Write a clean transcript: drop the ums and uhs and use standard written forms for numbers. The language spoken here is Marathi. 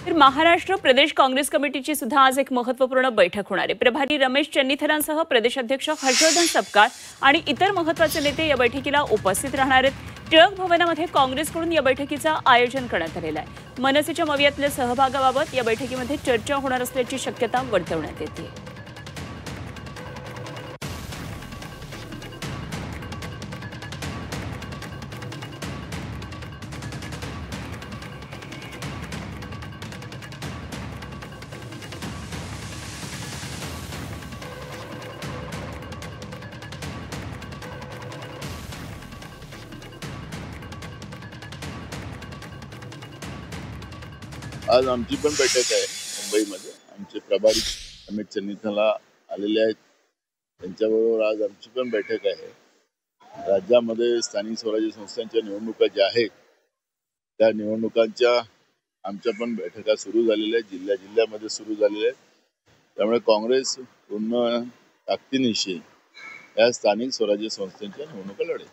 तर महाराष्ट्र प्रदेश काँग्रेस कमिटीची सुद्धा आज एक महत्त्वपूर्ण बैठक होणार आहे। प्रभारी रमेश चन्नीथरांसह प्रदेशाध्यक्ष हर्षवर्धन सपकाळ आणि इतर महत्त्वाचे नेते या बैठकीला उपस्थित राहणार आहेत। टिळक भवनामध्ये काँग्रेसकडून या बैठकीचं आयोजन करण्यात आलेलं आहे। मनसेच्या मवियातल्या सहभागाबाबत या बैठकीमध्ये चर्चा होणार असल्याची शक्यता वर्तवण्यात येते। आज आमची पण बैठक आहे मुंबईमध्ये। आमचे प्रभारी रमेश चन्नीथला आलेले आहेत, त्यांच्याबरोबर आज आमची पण बैठक आहे। राज्यामध्ये स्थानिक स्वराज्य संस्थांच्या निवडणुका ज्या आहेत त्या निवडणुकांच्या आमच्या पण बैठका सुरू झालेल्या आहेत, जिल्ह्यामध्ये सुरू झालेल्या आहेत। त्यामुळे काँग्रेस पूर्ण ताकदीनिशी या स्थानिक स्वराज्य संस्थांच्या निवडणुका लढेल।